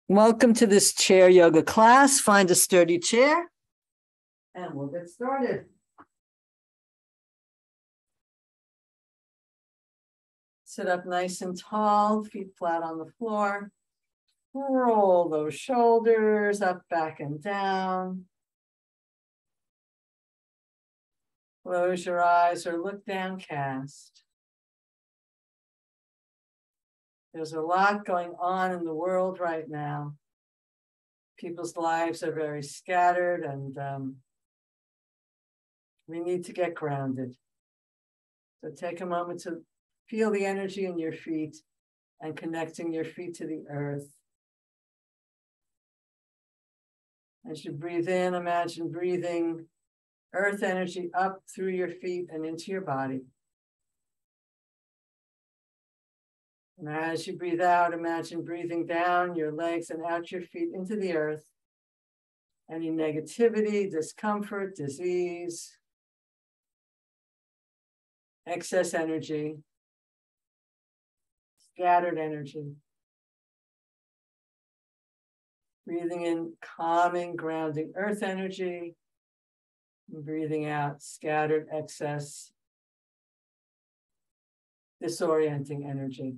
Welcome to this chair yoga class. Find a sturdy chair and we'll get started. Sit up nice and tall, feet flat on the floor. Roll those shoulders up, back, and down. Close your eyes or look downcast. There's a lot going on in the world right now. People's lives are very scattered and we need to get grounded. So take a moment to feel the energy in your feet and connecting your feet to the earth. As you breathe in, imagine breathing earth energy up through your feet and into your body. And as you breathe out, imagine breathing down your legs and out your feet into the earth. Any negativity, discomfort, disease, excess energy, scattered energy. Breathing in calming, grounding earth energy. And breathing out scattered, excess, disorienting energy.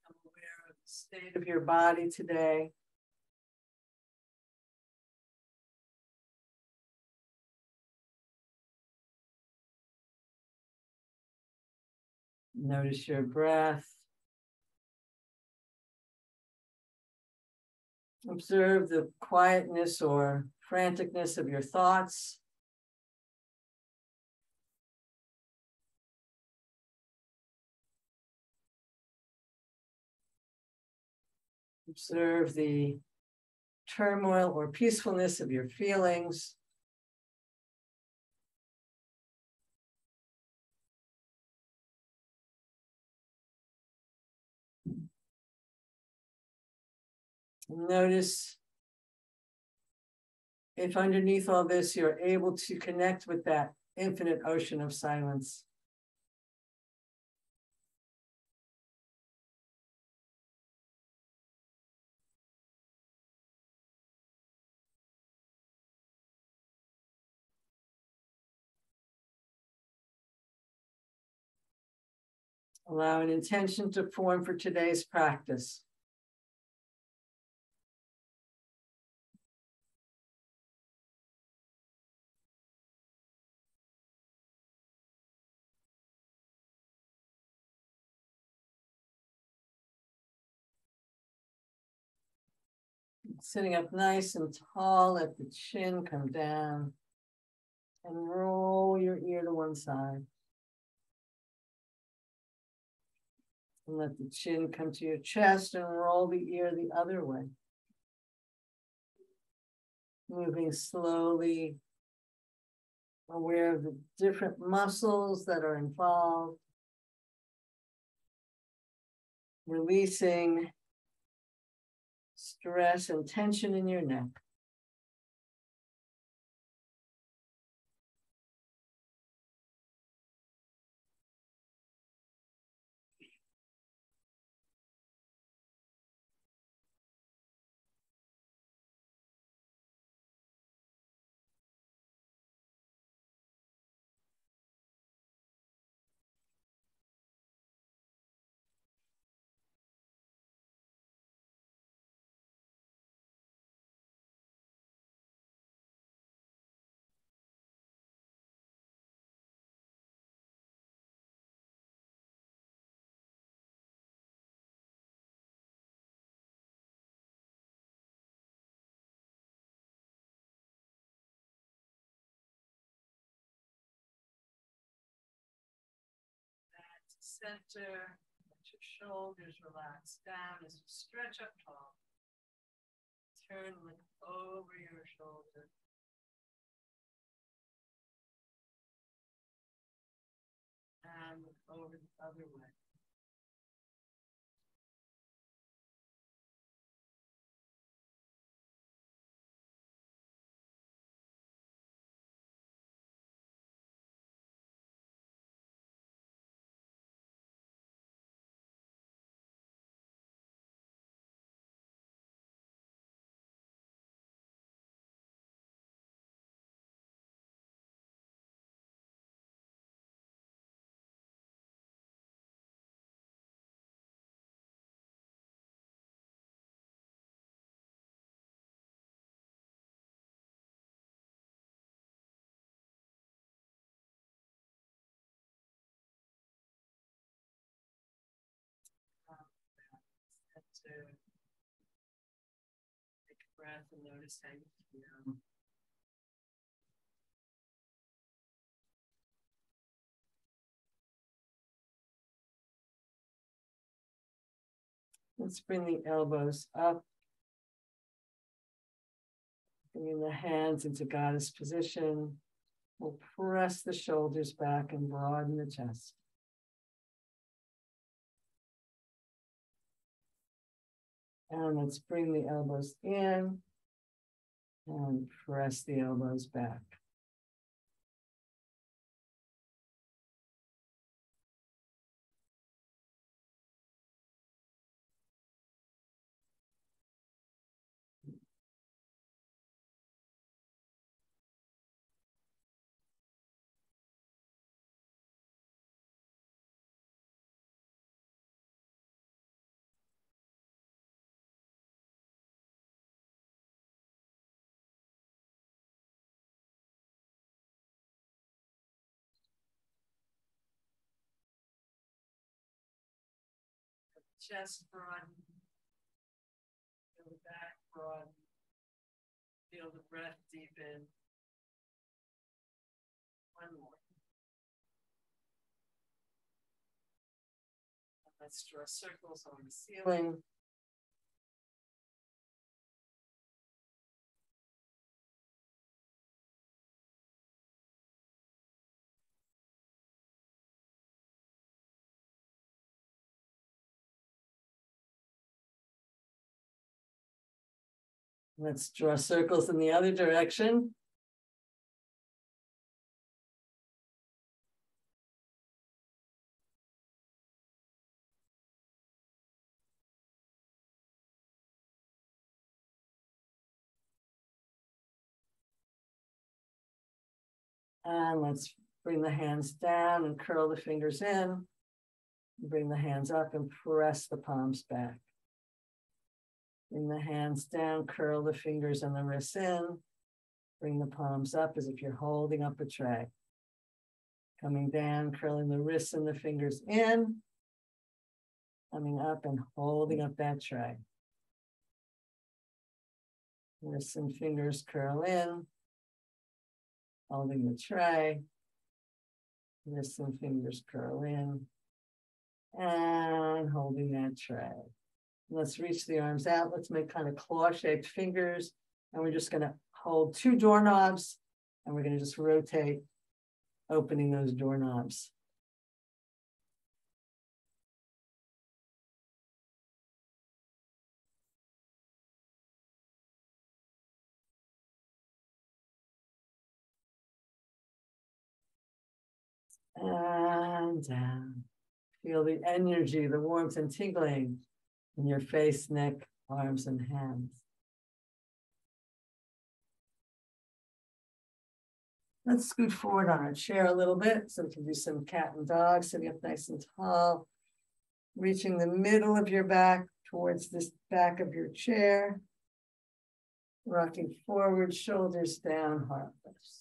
Become aware of the state of your body today. Notice your breath. Observe the quietness or franticness of your thoughts. Observe the turmoil or peacefulness of your feelings. Notice if underneath all this, you're able to connect with that infinite ocean of silence. Allow an intention to form for today's practice. Sitting up nice and tall, let the chin come down and roll your ear to one side. And let the chin come to your chest and roll the ear the other way. Moving slowly, aware of the different muscles that are involved. Releasing stress and tension in your neck. center. Let your shoulders relax down as you stretch up tall. Turn, look over your shoulder. And look over the other way. Center. Take a breath and notice how you feel. Let's bring the elbows up. Bringing the hands into goddess position. We'll press the shoulders back and broaden the chest. And let's bring the elbows in and press the elbows back. Chest broaden. Feel the back broaden. Feel the breath deepen. One more. Let's draw circles on the ceiling. Let's draw circles in the other direction. And let's bring the hands down and curl the fingers in. Bring the hands up and press the palms back. Bring the hands down, curl the fingers and the wrists in. Bring the palms up as if you're holding up a tray. Coming down, curling the wrists and the fingers in. Coming up and holding up that tray. Wrists and fingers curl in. Holding the tray. Wrists and fingers curl in. And holding that tray. Let's reach the arms out. Let's make kind of claw-shaped fingers. And we're just going to hold two doorknobs. And we're going to just rotate, opening those doorknobs. And down. Feel the energy, the warmth and tingling in your face, neck, arms, and hands. Let's scoot forward on our chair a little bit so we can do some cat and dog, sitting up nice and tall, reaching the middle of your back towards this back of your chair, rocking forward, shoulders down, heart lifts.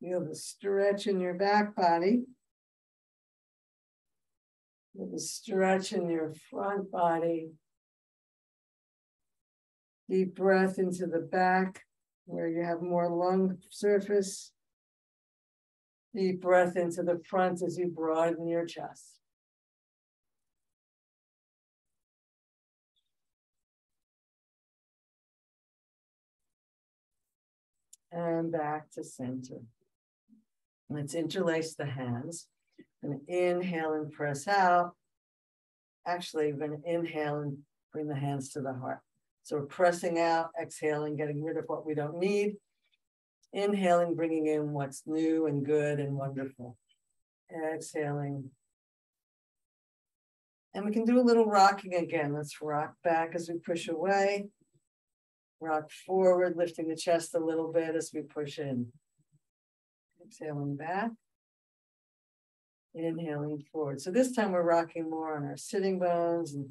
Feel the stretch in your back body. Feel the stretch in your front body. Deep breath into the back where you have more lung surface. Deep breath into the front as you broaden your chest. And back to center. Let's interlace the hands. And inhale and press out. Actually, we're going to inhale and bring the hands to the heart. So we're pressing out, exhaling, getting rid of what we don't need. Inhaling, bringing in what's new and good and wonderful. Exhaling. And we can do a little rocking again. Let's rock back as we push away. Rock forward, lifting the chest a little bit as we push in. Exhaling back. Inhaling forward. So this time we're rocking more on our sitting bones and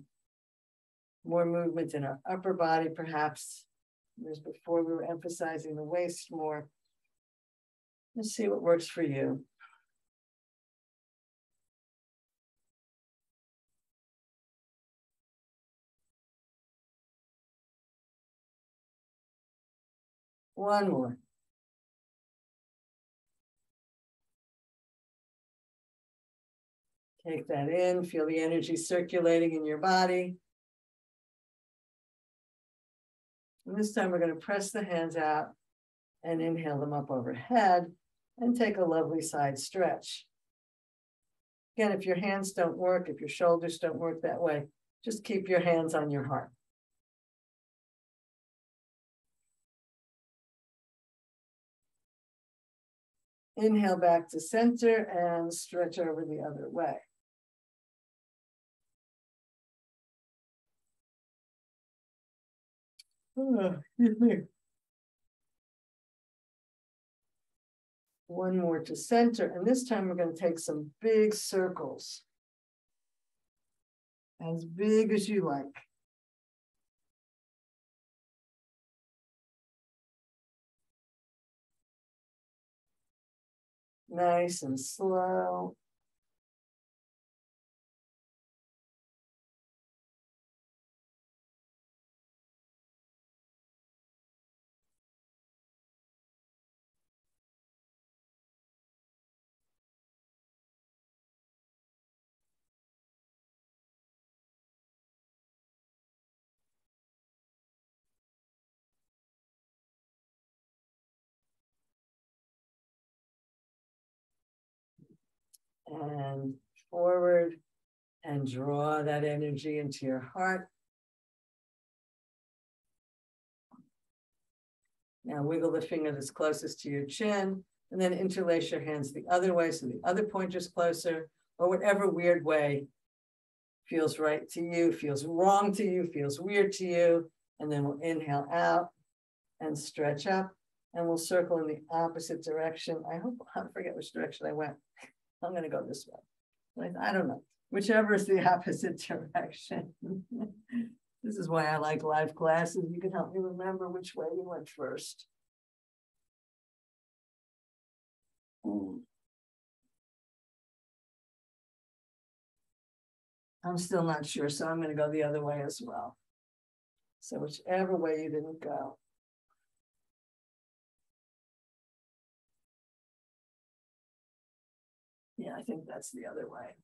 more movement in our upper body, perhaps. Whereas before we were emphasizing the waist more. Let's see what works for you. One more. Take that in, feel the energy circulating in your body. And this time we're going to press the hands out and inhale them up overhead and take a lovely side stretch. Again, if your hands don't work, if your shoulders don't work that way, just keep your hands on your heart. Inhale back to center and stretch over the other way. Excuse me. One more to center, and this time we're going to take some big circles. As big as you like. Nice and slow. And forward and draw that energy into your heart. Now wiggle the finger that's closest to your chin and then interlace your hands the other way so the other pointer's closer, or whatever weird way feels right to you, feels wrong to you, feels weird to you. And then we'll inhale out and stretch up, and we'll circle in the opposite direction. I forget which direction I went. I'm going to go this way. I don't know. Whichever is the opposite direction. This is why I like live classes. You can help me remember which way you went first. I'm still not sure, so I'm going to go the other way as well. So whichever way you didn't go. Yeah, I think that's the other way.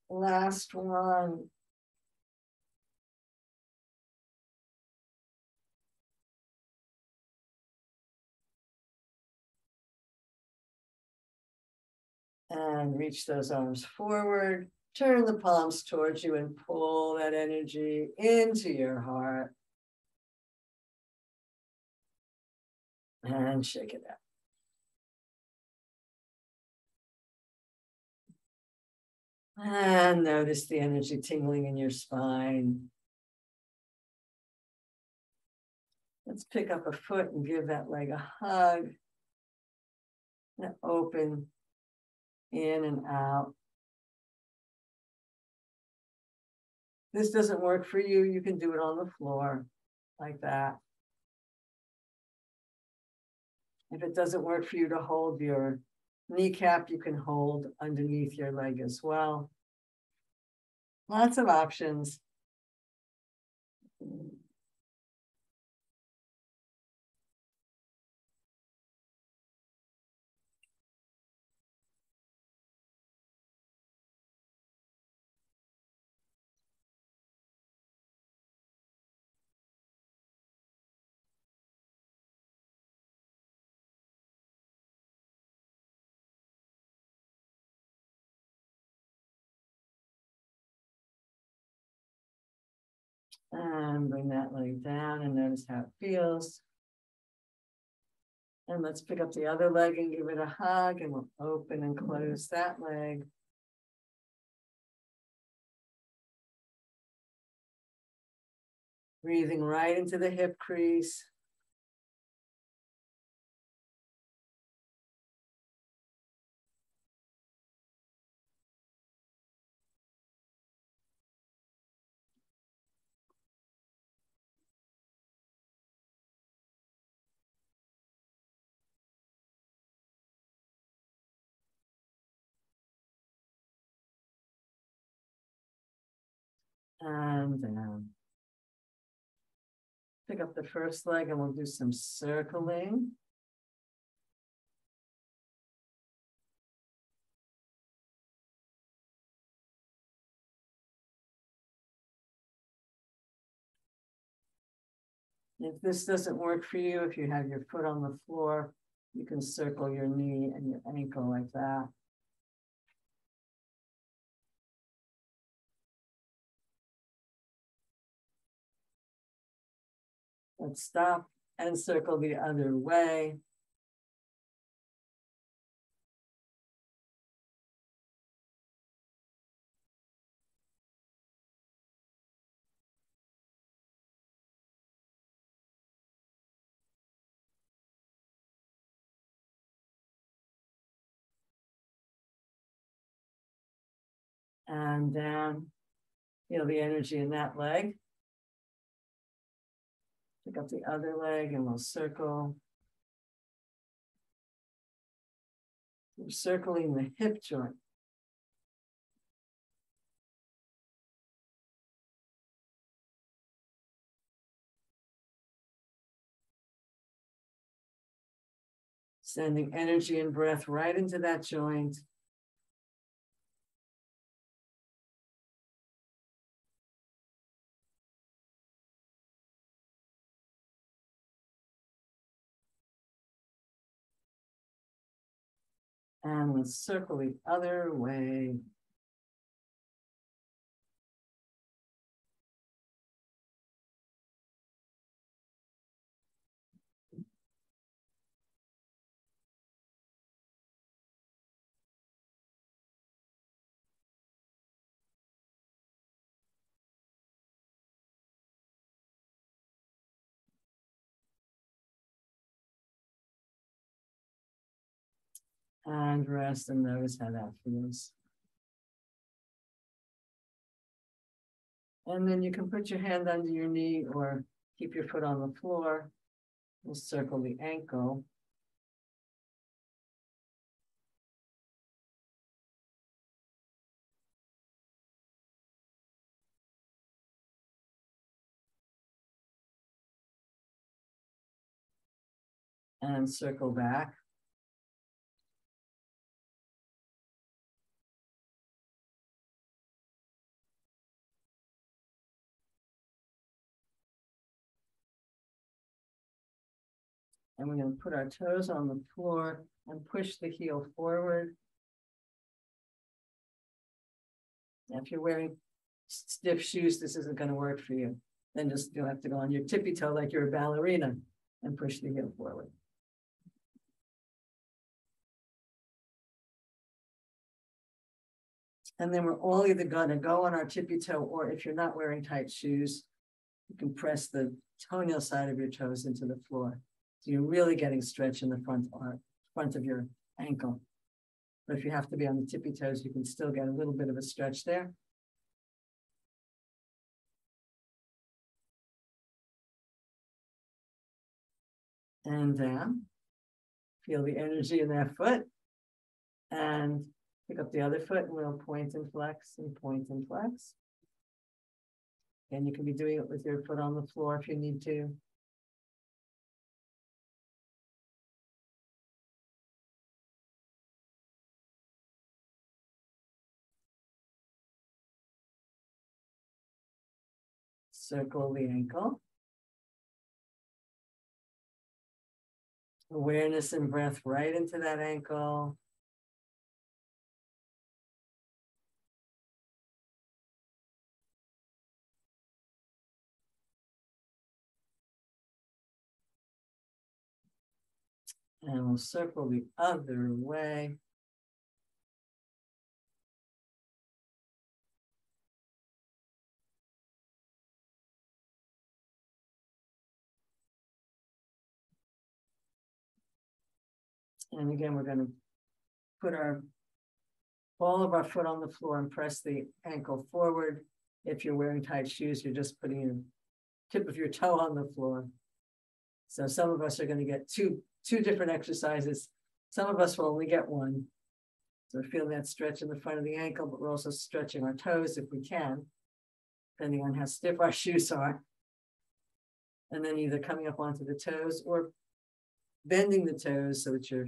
Last one. And reach those arms forward. Turn the palms towards you and pull that energy into your heart. And shake it out. And notice the energy tingling in your spine. Let's pick up a foot and give that leg a hug. And open in and out. If this doesn't work for you, you can do it on the floor like that. If it doesn't work for you to hold your kneecap, you can hold underneath your leg as well. Lots of options. And bring that leg down and notice how it feels. And let's pick up the other leg and give it a hug, and we'll open and close that leg. Breathing right into the hip crease. And down. Pick up the first leg and we'll do some circling. If this doesn't work for you, if you have your foot on the floor, you can circle your knee and your ankle like that. Let's stop and circle the other way. And down. Feel the energy in that leg. Pick up the other leg and we'll circle. We're circling the hip joint. Sending energy and breath right into that joint. And let's circle the other way. And rest and notice how that feels. And then you can put your hand under your knee or keep your foot on the floor. We'll circle the ankle. And circle back. And we're going to put our toes on the floor and push the heel forward. If you're wearing stiff shoes, this isn't going to work for you. Then you'll have to go on your tippy toe like you're a ballerina and push the heel forward. And then we're all either gonna go on our tippy toe, or if you're not wearing tight shoes, you can press the toenail side of your toes into the floor. So you're really getting stretch in the front of your ankle. But if you have to be on the tippy toes, you can still get a little bit of a stretch there. And down. Feel the energy in that foot. And pick up the other foot and we'll point and flex and point and flex. And you can be doing it with your foot on the floor if you need to. Circle the ankle. Awareness and breath right into that ankle. And we'll circle the other way. And again, we're going to put our ball of our foot on the floor and press the ankle forward. If you're wearing tight shoes, you're just putting your tip of your toe on the floor. So some of us are going to get two different exercises. Some of us will only get one. So we're feeling that stretch in the front of the ankle, but we're also stretching our toes if we can, depending on how stiff our shoes are. And then either coming up onto the toes or bending the toes so that you're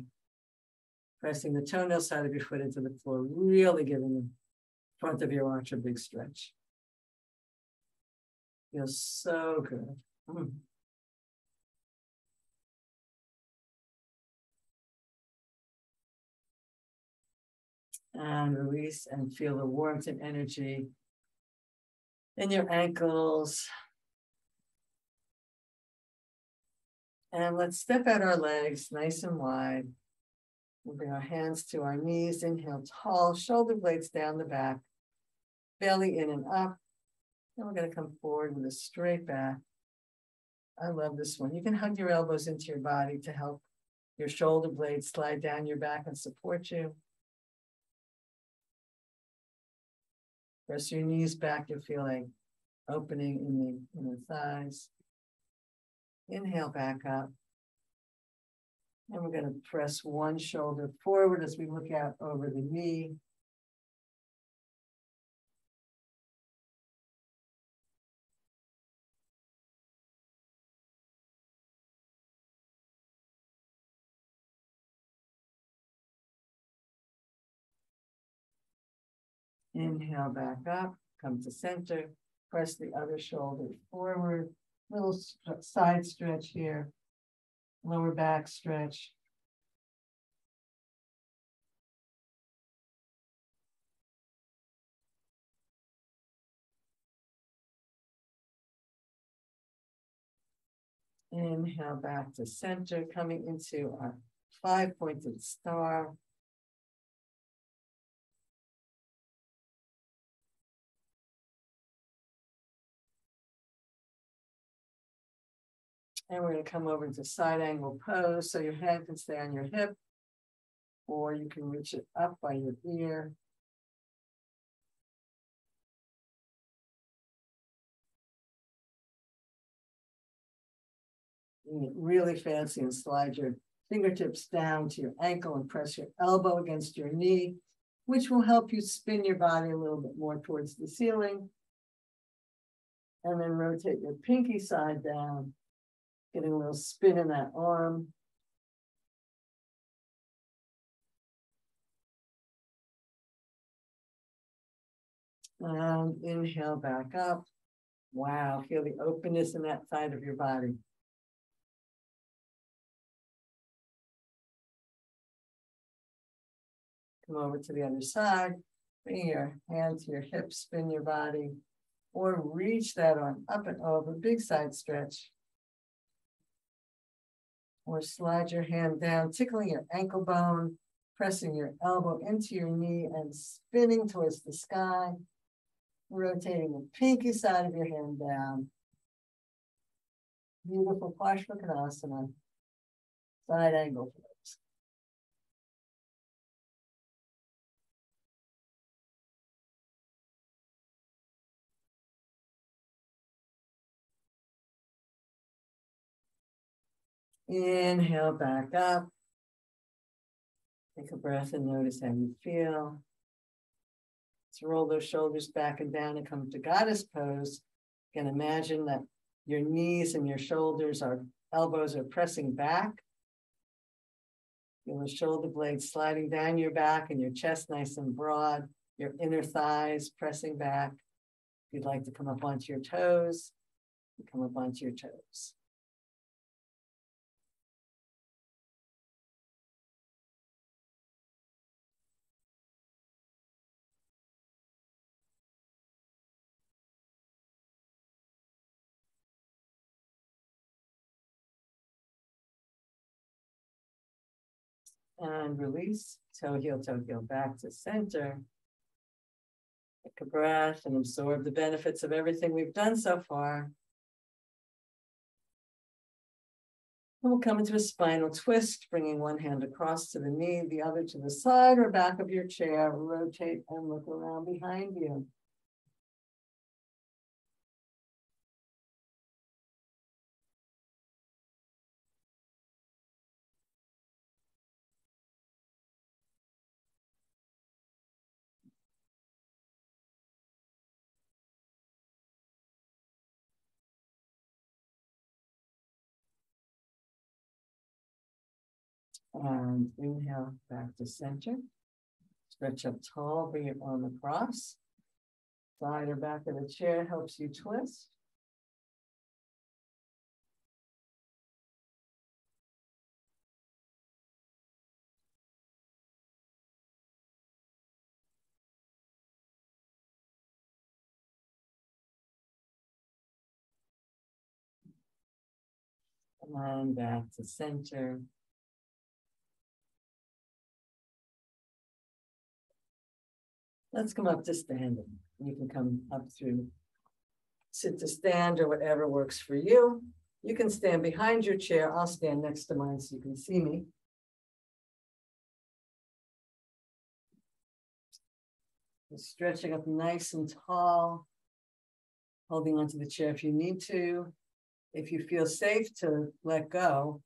pressing the toenail side of your foot into the floor, really giving the front of your arch a big stretch. Feels so good. And release and feel the warmth and energy in your ankles. And let's step out our legs nice and wide. We'll bring our hands to our knees. Inhale, tall, shoulder blades down the back, belly in and up. Then we're going to come forward with a straight back. I love this one. You can hug your elbows into your body to help your shoulder blades slide down your back and support you. Press your knees back. You'll feel like opening in the thighs. Inhale back up. And we're going to press one shoulder forward as we look out over the knee. Inhale back up, come to center, press the other shoulder forward, little side stretch here, lower back stretch. Inhale back to center, coming into our 5-pointed star. And we're going to come over into side angle pose. So your hand can stay on your hip, or you can reach it up by your ear. You get really fancy and slide your fingertips down to your ankle and press your elbow against your knee, which will help you spin your body a little bit more towards the ceiling. And then rotate your pinky side down, getting a little spin in that arm. And inhale back up. Wow, feel the openness in that side of your body. Come over to the other side. Bring your hand to your hip, spin your body, or reach that arm up and over, big side stretch. Or slide your hand down, tickling your ankle bone, pressing your elbow into your knee and spinning towards the sky, rotating the pinky side of your hand down. Beautiful Parsvakonasana, side angle flips. Inhale back up. Take a breath and notice how you feel. Let's roll those shoulders back and down and come to goddess pose. You can imagine that your knees and your shoulders are, elbows are pressing back. Feel the shoulder blades sliding down your back and your chest nice and broad. Your inner thighs pressing back. If you'd like to come up onto your toes, you come up onto your toes. And release, toe heel, back to center. Take a breath and absorb the benefits of everything we've done so far. And we'll come into a spinal twist, bringing one hand across to the knee, the other to the side or back of your chair. Rotate and look around behind you. And inhale back to center. Stretch up tall, bring your arm across. Side or back of the chair helps you twist. And back to center. Let's come up to standing. You can come up through sit to stand or whatever works for you. You can stand behind your chair. I'll stand next to mine so you can see me. Just stretching up nice and tall, holding onto the chair if you need to. If you feel safe to let go,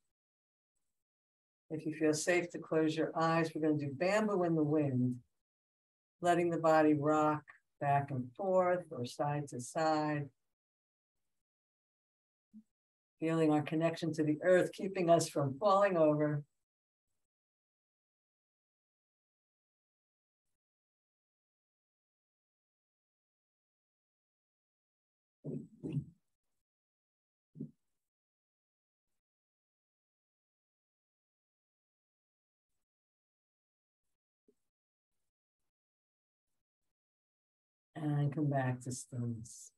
if you feel safe to close your eyes, we're going to do bamboo in the wind, letting the body rock back and forth or side to side. Feeling our connection to the earth, keeping us from falling over. And come back to stillness.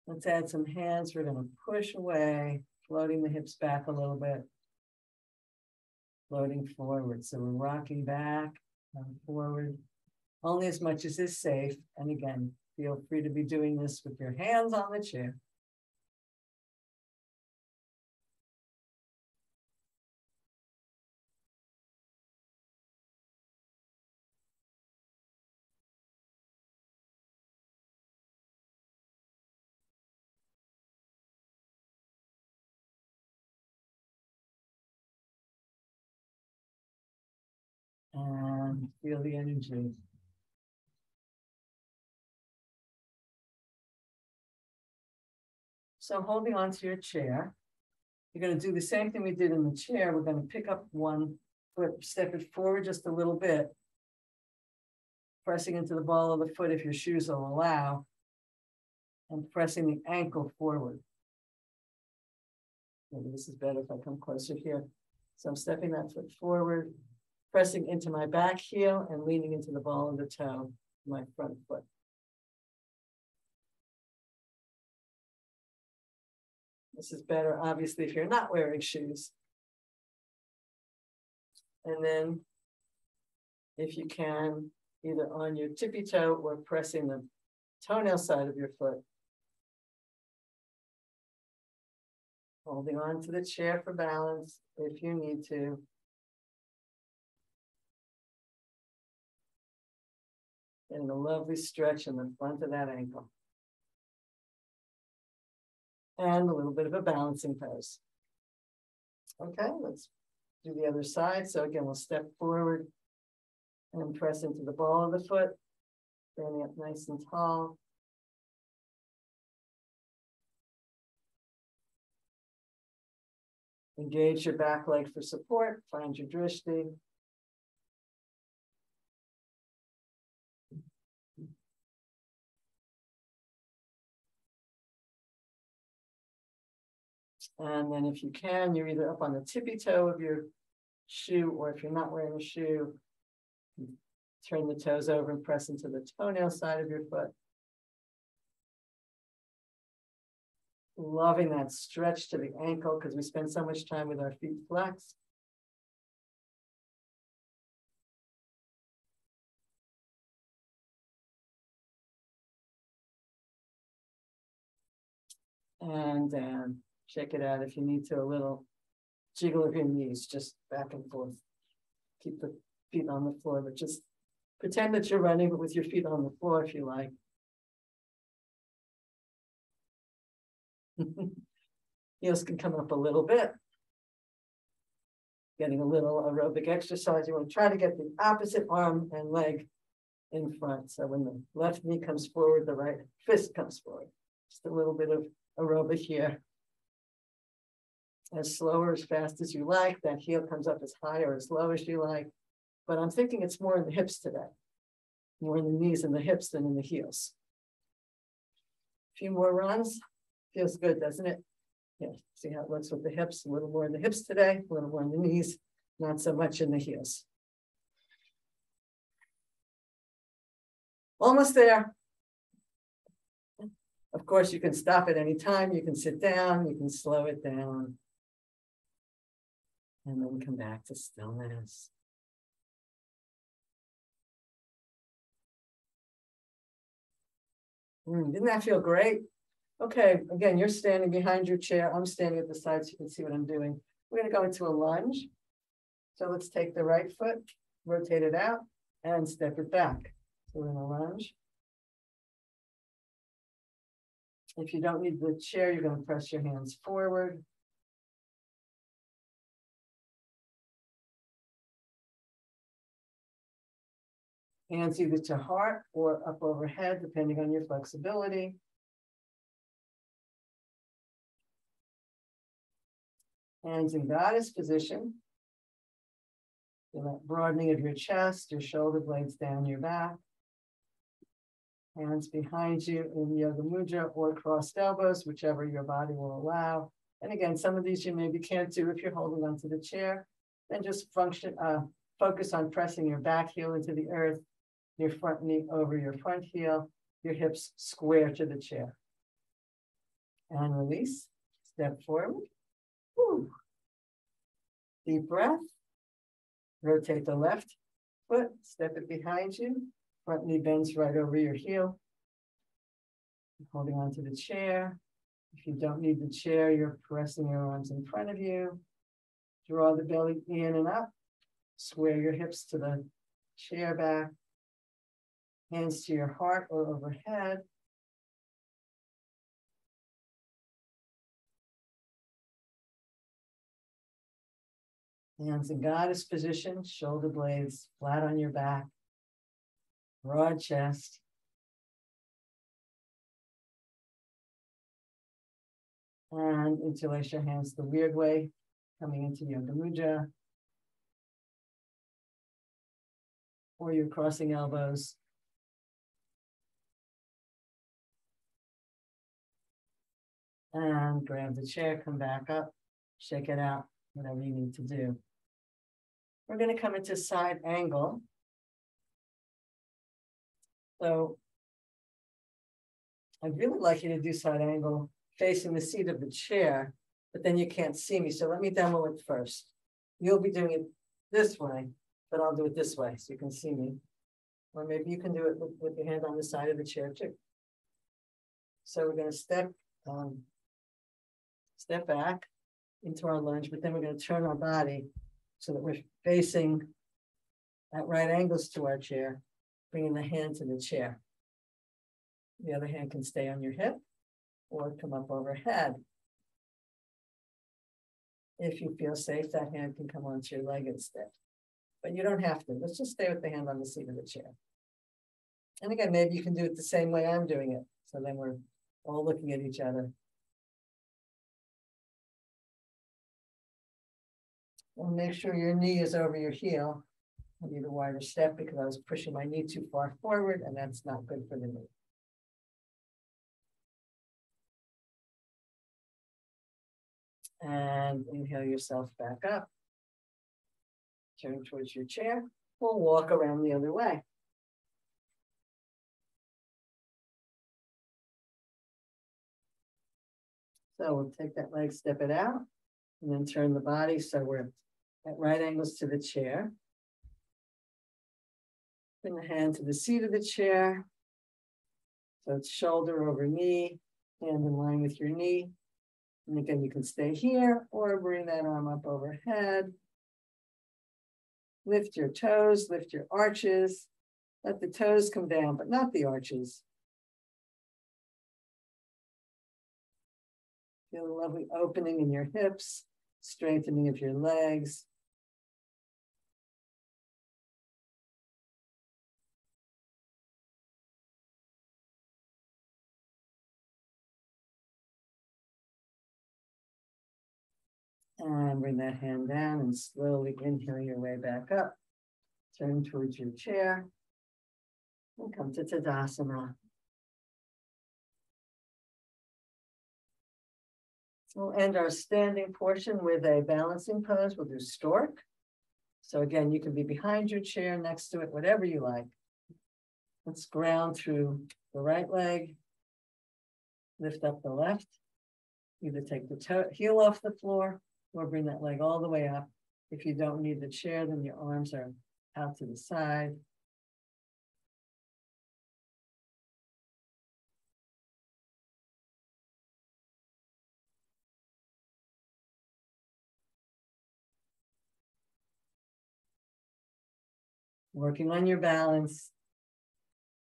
Let's add some hands. We're going to push away, floating the hips back a little bit, floating forward. So we're rocking back and forward, only as much as is safe. And again, feel free to be doing this with your hands on the chair. And feel the energy. So holding onto your chair, you're going to do the same thing we did in the chair. We're going to pick up one foot, step it forward just a little bit, pressing into the ball of the foot if your shoes will allow, and pressing the ankle forward. Maybe this is better if I come closer here. So I'm stepping that foot forward, pressing into my back heel and leaning into the ball of the toe, my front foot. This is better, obviously, if you're not wearing shoes. And then if you can, either on your tippy toe or pressing the toenail side of your foot. Holding on to the chair for balance if you need to. And a lovely stretch in the front of that ankle. And a little bit of a balancing pose. Okay, let's do the other side. So again, we'll step forward and press into the ball of the foot, standing up nice and tall. Engage your back leg for support, find your drishti. And then if you can, you're either up on the tippy toe of your shoe, or if you're not wearing a shoe, turn the toes over and press into the toenail side of your foot. Loving that stretch to the ankle because we spend so much time with our feet flexed. And check it out if you need to, a little jiggle of your knees, just back and forth. Keep the feet on the floor, but just pretend that you're running, but with your feet on the floor if you like. Heels can come up a little bit. Getting a little aerobic exercise. You want to try to get the opposite arm and leg in front. So when the left knee comes forward, the right fist comes forward. Just a little bit of aerobic here. As slow or as fast as you like. That heel comes up as high or as low as you like. But I'm thinking it's more in the hips today. More in the knees and the hips than in the heels. A few more runs. Feels good, doesn't it? Yeah, see how it looks with the hips. A little more in the hips today, a little more in the knees, not so much in the heels. Almost there. Of course, you can stop at any time. You can sit down, you can slow it down. And then come back to stillness. Didn't that feel great? Okay, again, you're standing behind your chair. I'm standing at the side so you can see what I'm doing. We're going to go into a lunge. So let's take the right foot, rotate it out, and step it back. So we're in a lunge. If you don't need the chair, you're going to press your hands forward. Hands either to heart or up overhead, depending on your flexibility. Hands in goddess position. Feel that broadening of your chest, your shoulder blades down your back. Hands behind you in Yoga Mudra or crossed elbows, whichever your body will allow. And again, some of these you maybe can't do if you're holding onto the chair. Then just focus on pressing your back heel into the earth, your front knee over your front heel, your hips square to the chair. And release, step forward. Woo. Deep breath. Rotate the left foot, step it behind you. Front knee bends right over your heel. Holding onto the chair. If you don't need the chair, you're pressing your arms in front of you. Draw the belly in and up. Square your hips to the chair back. Hands to your heart or overhead. Hands in goddess position, shoulder blades flat on your back, broad chest. And interlace your hands the weird way, coming into Yoga Mudra. Or you're crossing elbows. And grab the chair, come back up, shake it out, whatever you need to do. We're going to come into side angle. So I'd really like you to do side angle facing the seat of the chair, but then you can't see me. So let me demo it first. You'll be doing it this way, but I'll do it this way so you can see me. Or maybe you can do it with your hand on the side of the chair too. So we're going to step back into our lunge, but then we're going to turn our body so that we're facing at right angles to our chair, bringing the hand to the chair. The other hand can stay on your hip or come up overhead. If you feel safe, that hand can come onto your leg instead. But you don't have to. Let's just stay with the hand on the seat of the chair. And again, maybe you can do it the same way I'm doing it. So then we're all looking at each other. And make sure your knee is over your heel. I need a wider step because I was pushing my knee too far forward, and that's not good for the knee. And inhale yourself back up. Turn towards your chair. We'll walk around the other way. So we'll take that leg, step it out, and then turn the body so we're at right angles to the chair. Bring the hand to the seat of the chair. So it's shoulder over knee, hand in line with your knee. And again, you can stay here or bring that arm up overhead. Lift your toes, lift your arches. Let the toes come down, but not the arches. Feel a lovely opening in your hips, strengthening of your legs. And bring that hand down and slowly inhale your way back up. Turn towards your chair and come to Tadasana. We'll end our standing portion with a balancing pose. We'll do stork. So again, you can be behind your chair, next to it, whatever you like. Let's ground through the right leg. Lift up the left. Either take the heel off the floor or bring that leg all the way up. If you don't need the chair, then your arms are out to the side. Working on your balance.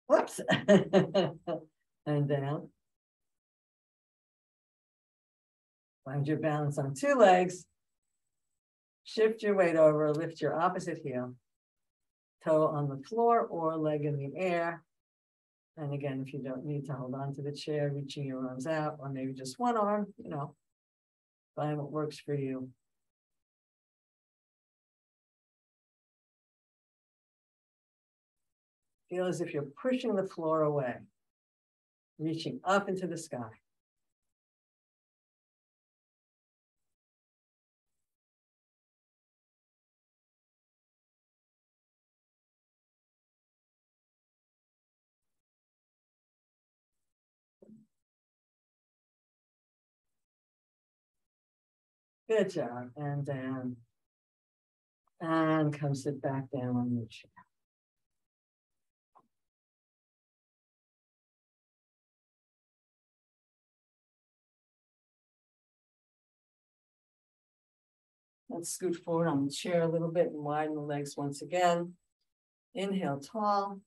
Whoops. And down. Find your balance on two legs. Shift your weight over, lift your opposite heel. Toe on the floor or leg in the air. And again, if you don't need to hold on to the chair, reaching your arms out, or maybe just one arm, find what works for you. Feel as if you're pushing the floor away, reaching up into the sky. Good job. And down. And come sit back down on your chair. Let's scoot forward on the chair a little bit and widen the legs once again. Inhale tall,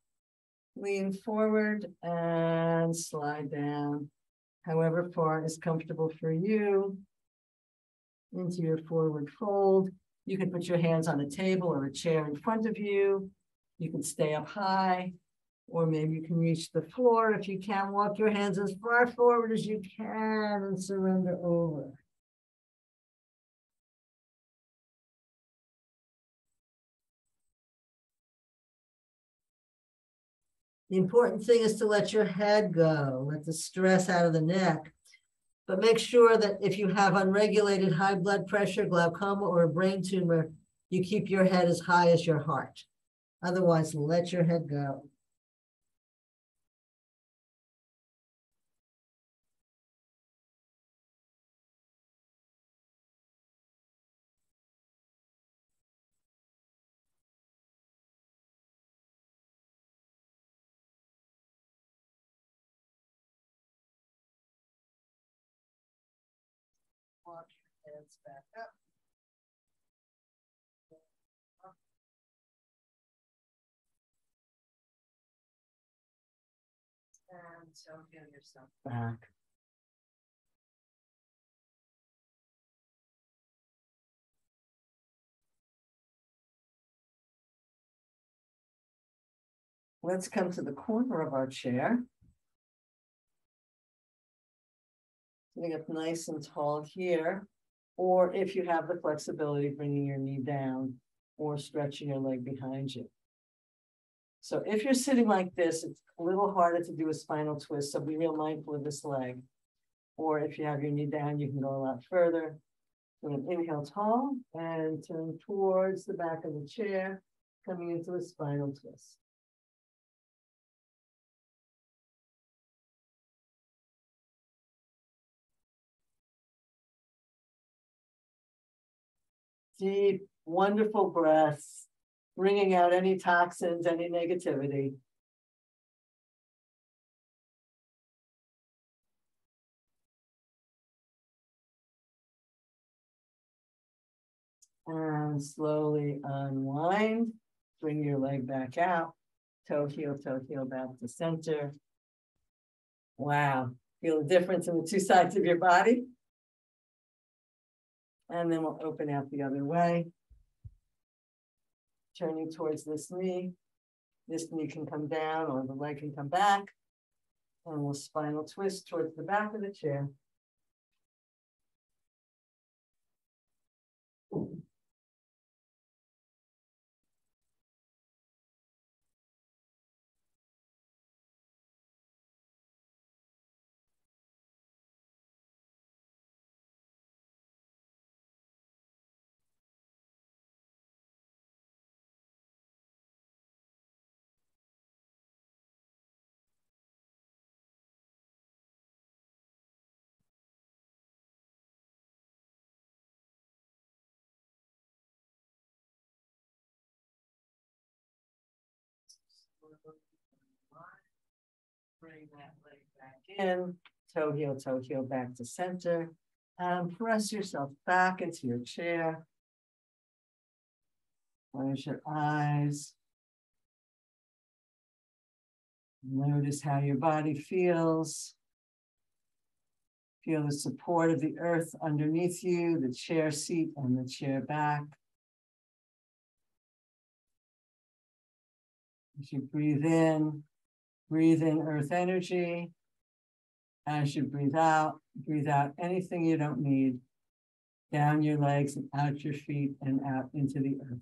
lean forward and slide down. However far is comfortable for you into your forward fold. You can put your hands on a table or a chair in front of you. You can stay up high, or maybe you can reach the floor. If you can, walk your hands as far forward as you can and surrender over. The important thing is to let your head go, let the stress out of the neck. But make sure that if you have unregulated high blood pressure, glaucoma, or a brain tumor, you keep your head as high as your heart. Otherwise, let your head go. Walk your hands back up. And so feel yourself back. Let's come to the corner of our chair. Sitting up nice and tall here, or if you have the flexibility, bringing your knee down or stretching your leg behind you. So if you're sitting like this, it's a little harder to do a spinal twist, so be real mindful of this leg. Or if you have your knee down, you can go a lot further. So inhale tall and turn towards the back of the chair, coming into a spinal twist. Deep, wonderful breaths, bringing out any toxins, any negativity. And slowly unwind, bring your leg back out, toe, heel, back to center. Wow, feel the difference in the two sides of your body. And then we'll open out the other way. Turning towards this knee. This knee can come down or the leg can come back. And we'll spinal twist towards the back of the chair. Bring that leg back in, toe, heel back to center. Press yourself back into your chair. Close your eyes. Notice how your body feels. Feel the support of the earth underneath you, the chair seat and the chair back. As you breathe in earth energy. As you breathe out anything you don't need. Down your legs and out your feet and out into the earth.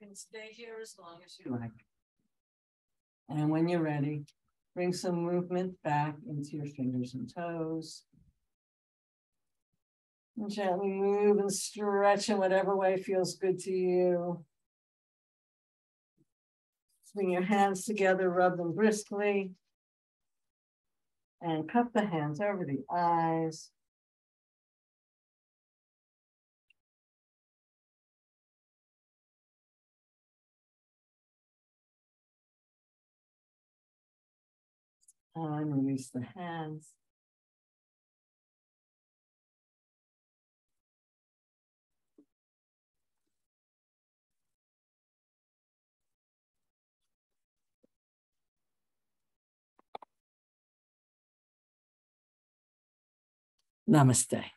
can stay here as long as you like. And when you're ready, bring some movement back into your fingers and toes. And gently move and stretch in whatever way feels good to you. Bring your hands together, rub them briskly. And cup the hands over the eyes. And release the hands. Namaste.